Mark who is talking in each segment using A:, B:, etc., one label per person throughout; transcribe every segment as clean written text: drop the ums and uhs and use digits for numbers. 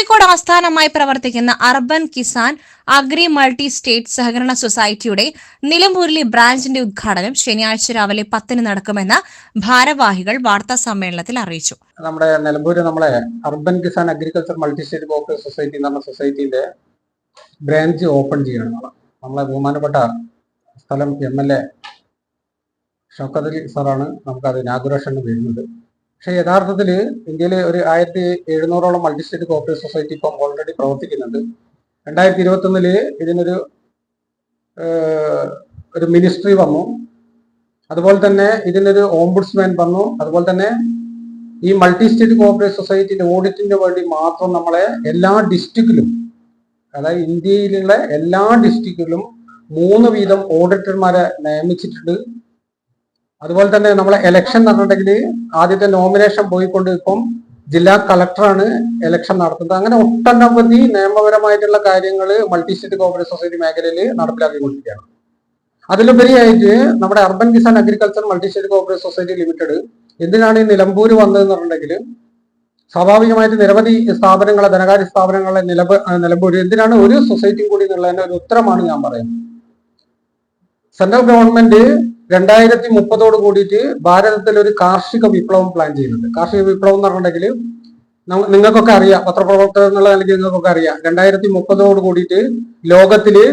A: കോഴിക്കോട് ആസ്ഥാനമായി പ്രവർത്തിക്കുന്ന urban Kisan agri multi state സഹകരണ സൊസൈറ്റിയുടെ നിലമ്പൂരിലെ ബ്രാഞ്ചിന്റെ ഉദ്ഘാടനം ശനിയാഴ്ച രാവിലെ 10 നടക്കുമെന്ന് ഭാരവാഹികൾ വാർത്താ സമ്മേളനത്തിൽ അറിയിച്ചു.
B: നമ്മുടെ Nilambur urban Kisan agriculture multi state cooperative society എന്ന് പറഞ്ഞ സൊസൈറ്റിന്റെ ബ്രാഞ്ച് ഓപ്പൺ ചെയ്യണം. നമ്മളെ ബഹുമാനപ്പെട്ട സ്ഥലം MLA ഷൗക്കത്ത് അലി സാറാണ് നമുക്കത് ഇനാഗുറേഷന് വരുന്നത്. പക്ഷെ യഥാർത്ഥത്തിൽ ഇന്ത്യയിൽ ഒരു 1700ഓളം മൾട്ടി സ്റ്റേറ്റ് കോഓപ്പറേറ്റീവ് സൊസൈറ്റി ഇപ്പം ഓൾറെഡി പ്രവർത്തിക്കുന്നുണ്ട്. 2021 ഇതിനൊരു മിനിസ്ട്രി വന്നു. അതുപോലെ തന്നെ ഇതിനൊരു ഓംബുഡ്സ്മാൻ വന്നു. അതുപോലെ തന്നെ ഈ മൾട്ടി സ്റ്റേറ്റ് കോഓപ്പറേറ്റീവ് സൊസൈറ്റിന്റെ ഓഡിറ്റിന് വേണ്ടി മാത്രം നമ്മളെ എല്ലാ ഡിസ്ട്രിക്റ്റിലും, അതായത് ഇന്ത്യയിലുള്ള എല്ലാ ഡിസ്ട്രിക്റ്റിലും 3 വീതം ഓഡിറ്റർമാരെ നിയമിച്ചിട്ടുണ്ട്. അതുപോലെ തന്നെ നമ്മളെ ഇലക്ഷൻ നടന്നിട്ടുണ്ടെങ്കിൽ ആദ്യത്തെ നോമിനേഷൻ പോയിക്കൊണ്ട് ഇപ്പം ജില്ലാ കളക്ടറാണ് ഇലക്ഷൻ നടത്തുന്നത്. അങ്ങനെ ഒട്ടനവധി നിയമപരമായിട്ടുള്ള കാര്യങ്ങൾ മൾട്ടി സ്റ്റേറ്റ് കോഓപ്പറേറ്റീവ് സൊസൈറ്റി മേഖലയിൽ നടപ്പിലാക്കിക്കൊണ്ടിരിക്കുകയാണ്. അതിലുപരിയായിട്ട് നമ്മുടെ urban Kisan agriculture multi state cooperative society limited എന്തിനാണ് ഈ നിലമ്പൂര് വന്നതെന്ന് പറഞ്ഞിട്ടുണ്ടെങ്കിൽ, സ്വാഭാവികമായിട്ട് നിരവധി സ്ഥാപനങ്ങളെ, ധനകാര്യ സ്ഥാപനങ്ങളെ നിലമ്പൂര് എന്തിനാണ് ഒരു സൊസൈറ്റിയും കൂടി എന്നുള്ളതിന്റെ ഒരു ഉത്തരമാണ് ഞാൻ പറയുന്നത്. സെൻട്രൽ ഗവൺമെന്റ് 2030 കൂടിയിട്ട് ഭാരതത്തിൽ ഒരു കാർഷിക വിപ്ലവം പ്ലാൻ ചെയ്യുന്നുണ്ട്. കാർഷിക വിപ്ലവം എന്ന് പറഞ്ഞിട്ടുണ്ടെങ്കിൽ നിങ്ങൾക്കൊക്കെ അറിയാം, പത്രപ്രവർത്തകർ എന്നുള്ള നിലയ്ക്ക് നിങ്ങൾക്കൊക്കെ അറിയാം, 2030 കൂടിയിട്ട് ലോകത്തില്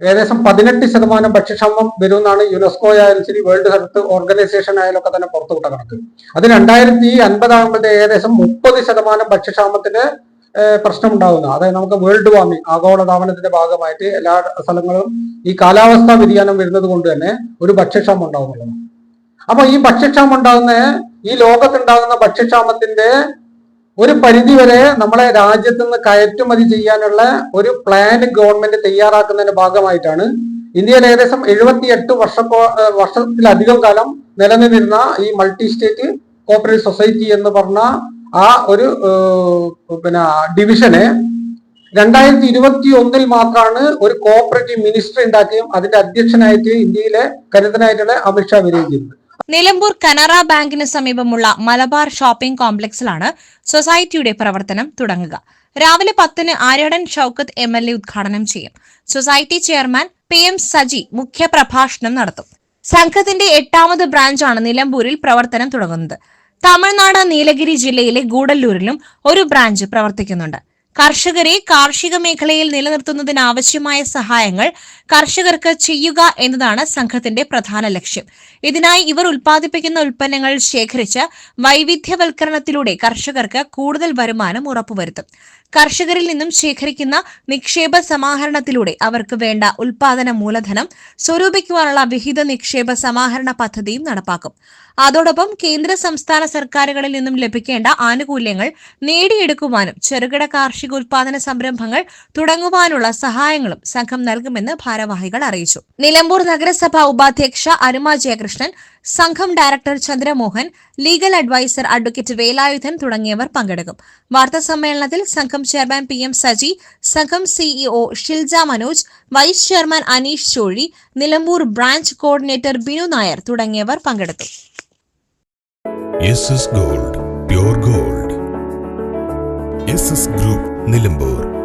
B: ഏകദേശം 18% ഭക്ഷ്യക്ഷാമം വരുമെന്നാണ് യുനെസ്കോ ആയാലും ശരി, വേൾഡ് ഹെൽത്ത് ഓർഗനൈസേഷൻ ആയാലും ഒക്കെ തന്നെ പുറത്തുവിട്ട കണക്ക്. അത് 2050 ആകുമ്പോഴത്തെ ഏകദേശം 30% ഭക്ഷ്യക്ഷാമത്തിന്റെ പ്രശ്നം ഉണ്ടാകുന്ന, അതായത് നമുക്ക് വേൾഡ് വാർമിംഗ്, ആഗോളതാപനത്തിന്റെ ഭാഗമായിട്ട് എല്ലാ സ്ഥലങ്ങളും ഈ കാലാവസ്ഥാ വ്യതിയാനം വരുന്നത് കൊണ്ട് തന്നെ ഒരു ഭക്ഷ്യക്ഷാമം ഉണ്ടാകുന്നുള്ളതാണ്. അപ്പൊ ഈ ഭക്ഷ്യക്ഷാമം ഉണ്ടാകുന്ന, ഈ ലോകത്തുണ്ടാകുന്ന ഭക്ഷ്യക്ഷാമത്തിന്റെ ഒരു പരിധി വരെ നമ്മളെ രാജ്യത്ത് നിന്ന് കയറ്റുമതി ചെയ്യാനുള്ള ഒരു പ്ലാൻ ഗവൺമെന്റ് തയ്യാറാക്കുന്നതിന്റെ ഭാഗമായിട്ടാണ് ഇന്ത്യയിൽ ഏകദേശം 78 വർഷത്തിലധികം കാലം നിലനിന്നിരുന്ന ഈ മൾട്ടി സ്റ്റേറ്റ് കോഓപ്പറേറ്റീവ് സൊസൈറ്റി എന്ന് പറഞ്ഞ ആ ഒരു ഡിവിഷന് 2021 മാത്രമാണ് ഒരു കോഓപ്പറേറ്റീവ് മിനിസ്റ്റർ ഉണ്ടാക്കിയും അതിന്റെ അധ്യക്ഷനായിട്ട് ഇന്ത്യയിലെ കരുതനായിട്ടുള്ള അമിത്ഷാ വരികയും ചെയ്തത്.
A: നിലമ്പൂർ കനറ ബാങ്കിന് സമീപമുള്ള മലബാർ ഷോപ്പിംഗ് കോംപ്ലക്സിലാണ് സൊസൈറ്റിയുടെ പ്രവർത്തനം തുടങ്ങുക. രാവിലെ 10 ആര്യടൻ ഷൗക്കത്ത് MLA ഉദ്ഘാടനം ചെയ്യും. സൊസൈറ്റി ചെയർമാൻ PM സജി മുഖ്യപ്രഭാഷണം നടത്തും. സംഘത്തിന്റെ 8ാമത് ബ്രാഞ്ചാണ് നിലമ്പൂരിൽ പ്രവർത്തനം തുടങ്ങുന്നത്. തമിഴ്നാട് നീലഗിരി ജില്ലയിലെ ഗൂഡല്ലൂരിലും ഒരു ബ്രാഞ്ച് പ്രവർത്തിക്കുന്നുണ്ട്. കർഷകരെ കാർഷിക മേഖലയിൽ നിലനിർത്തുന്നതിനാവശ്യമായ സഹായങ്ങൾ കർഷകർക്ക് ചെയ്യുക എന്നതാണ് സംഘത്തിന്റെ പ്രധാന ലക്ഷ്യം. ഇതിനായി ഇവർ ഉൽപ്പാദിപ്പിക്കുന്ന ഉൽപ്പന്നങ്ങൾ ശേഖരിച്ച് വൈവിധ്യവൽക്കരണത്തിലൂടെ കർഷകർക്ക് കൂടുതൽ വരുമാനം ഉറപ്പുവരുത്തും. കർഷകരിൽ നിന്നും ശേഖരിക്കുന്ന നിക്ഷേപ സമാഹരണത്തിലൂടെ അവർക്ക് വേണ്ട ഉൽപാദന മൂലധനം സ്വരൂപിക്കുവാനുള്ള വിഹിത നിക്ഷേപ സമാഹരണ പദ്ധതിയും നടപ്പാക്കും. അതോടൊപ്പം കേന്ദ്ര സംസ്ഥാന സർക്കാരുകളിൽ നിന്നും ലഭിക്കേണ്ട ആനുകൂല്യങ്ങൾ നേടിയെടുക്കുവാനും ചെറുകിട കാർഷിക ഉൽപാദന സംരംഭങ്ങൾ തുടങ്ങുവാനുള്ള സഹായങ്ങളും സംഘം നൽകുമെന്ന് ഭാരവാഹികൾ അറിയിച്ചു. നിലമ്പൂർ നഗരസഭ ഉപാധ്യക്ഷ അരുമ ജയകൃഷ്ണൻ, സംഘം director Chandramohan, legal adviser advocate Velayudhan തുടങ്ങിയവർ പങ്കെടുക്കും. വാർത്താ സമ്മേളനത്തിൽ സംഘം ചെയർമാൻ PM സജി, സംഘം CEO Shilja Manoj, vice chairman Aneesh Chozhi, Nilambur branch coordinator Binu Nair തുടങ്ങിയവർ പങ്കെടുത്തു.
C: SS Gold, Pure Gold. SS Group, Nilambur.